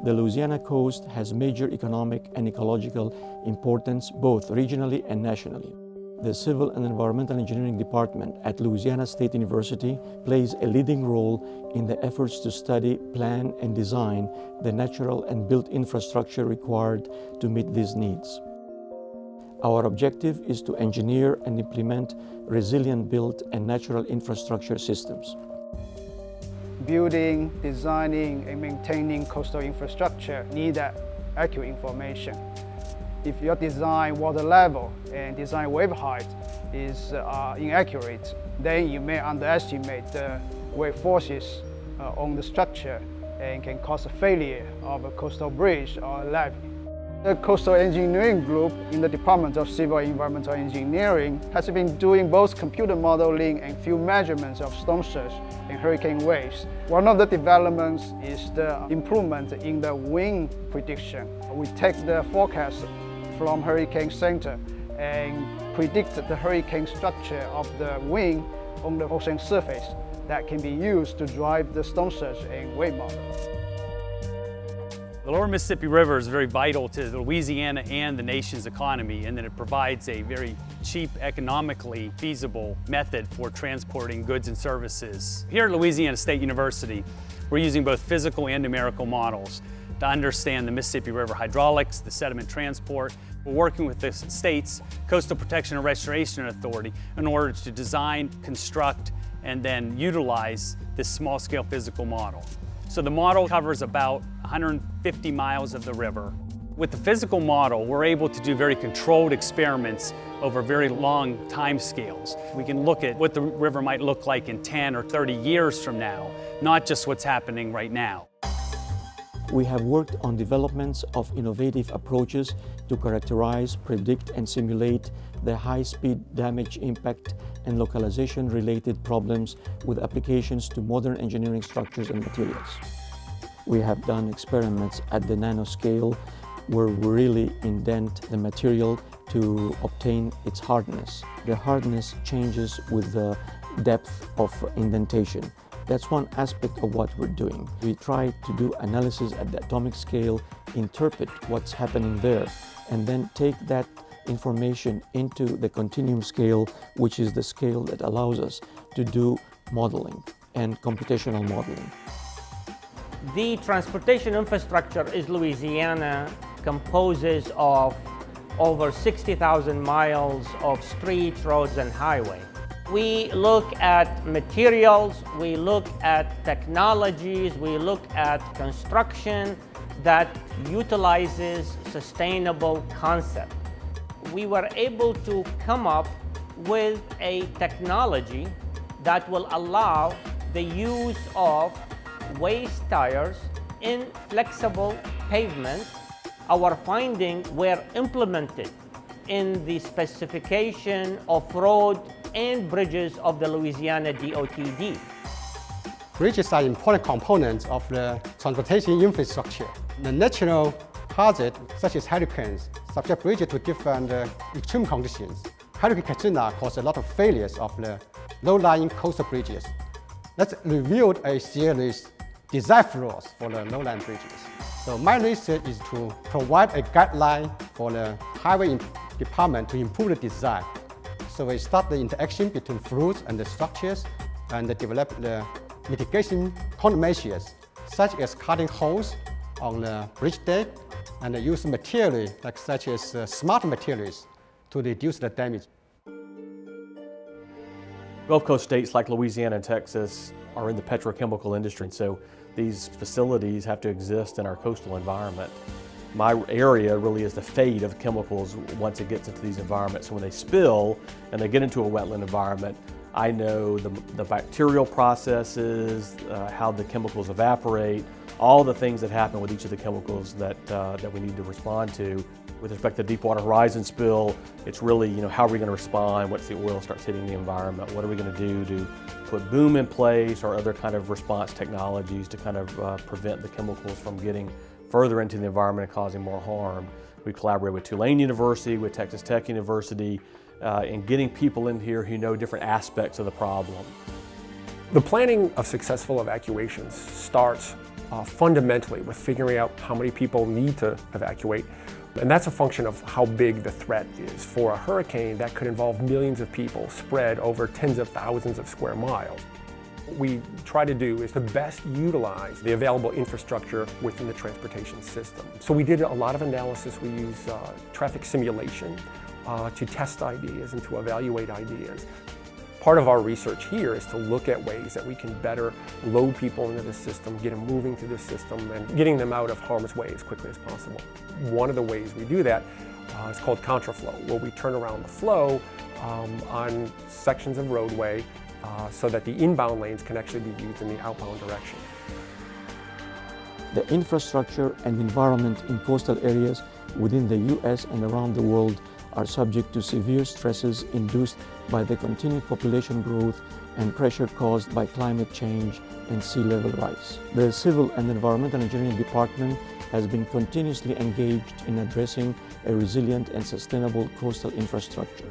The Louisiana coast has major economic and ecological importance both regionally and nationally. The Civil and Environmental Engineering Department at Louisiana State University plays a leading role in the efforts to study, plan, and design the natural and built infrastructure required to meet these needs. Our objective is to engineer and implement resilient built and natural infrastructure systems. Building, designing, and maintaining coastal infrastructure need accurate information. If your design water level and design wave height is inaccurate, then you may underestimate the wave forces on the structure and can cause a failure of a coastal bridge or a levee. The Coastal Engineering Group in the Department of Civil and Environmental Engineering has been doing both computer modeling and field measurements of storm surge and hurricane waves. One of the developments is the improvement in the wind prediction. We take the forecast from hurricane center and predict the hurricane structure of the wind on the ocean surface that can be used to drive the storm surge and wave model. The lower Mississippi River is very vital to Louisiana and the nation's economy, and that it provides a very cheap, economically feasible method for transporting goods and services. Here at Louisiana State University, we're using both physical and numerical models to understand the Mississippi River hydraulics, the sediment transport. We're working with the state's Coastal Protection and Restoration Authority in order to design, construct, and then utilize this small-scale physical model. So the model covers about 150 miles of the river. With the physical model, we're able to do very controlled experiments over very long time scales. We can look at what the river might look like in 10 or 30 years from now, not just what's happening right now. We have worked on developments of innovative approaches to characterize, predict, and simulate the high-speed damage impact and localization-related problems with applications to modern engineering structures and materials. We have done experiments at the nanoscale where we really indent the material to obtain its hardness. The hardness changes with the depth of indentation. That's one aspect of what we're doing. We try to do analysis at the atomic scale, interpret what's happening there, and then take that information into the continuum scale, which is the scale that allows us to do modeling and computational modeling. The transportation infrastructure in Louisiana composes of over 60,000 miles of streets, roads, and highway. We look at materials, we look at technologies, we look at construction that utilizes sustainable concept. We were able to come up with a technology that will allow the use of waste tires in flexible pavement. Our findings were implemented in the specification of road and bridges of the Louisiana DOTD. Bridges are important components of the transportation infrastructure. The natural hazards, such as hurricanes, subject bridges to different extreme conditions. Hurricane Katrina caused a lot of failures of the low-lying coastal bridges. Let's review a series design flaws for the low-lying bridges. So my research is to provide a guideline for the highway department to improve the design. So we start the interaction between fluids and the structures and develop the mitigation countermeasures, such as cutting holes on the bridge deck and use materials such as smart materials to reduce the damage. Gulf Coast states like Louisiana and Texas are in the petrochemical industry, so these facilities have to exist in our coastal environment. My area really is the fate of chemicals once it gets into these environments. So when they spill and they get into a wetland environment, I know the bacterial processes, how the chemicals evaporate, all the things that happen with each of the chemicals that we need to respond to. With respect to Deepwater Horizon spill, it's really, how are we going to respond once the oil starts hitting the environment? What are we going to do to put boom in place or other kind of response technologies to kind of prevent the chemicals from getting further into the environment and causing more harm? We collaborate with Tulane University, with Texas Tech University, in getting people in here who know different aspects of the problem. The planning of successful evacuations starts fundamentally with figuring out how many people need to evacuate. And that's a function of how big the threat is. For a hurricane, that could involve millions of people spread over tens of thousands of square miles. What we try to do is to best utilize the available infrastructure within the transportation system. So we did a lot of analysis. We use traffic simulation to test ideas and to evaluate ideas. Part of our research here is to look at ways that we can better load people into the system, get them moving through the system, and getting them out of harm's way as quickly as possible. One of the ways we do that is called contraflow, where we turn around the flow on sections of roadway so that the inbound lanes can actually be used in the outbound direction. The infrastructure and environment in coastal areas within the U.S. and around the world are subject to severe stresses induced by the continued population growth and pressure caused by climate change and sea level rise. The Civil and Environmental Engineering Department has been continuously engaged in addressing a resilient and sustainable coastal infrastructure.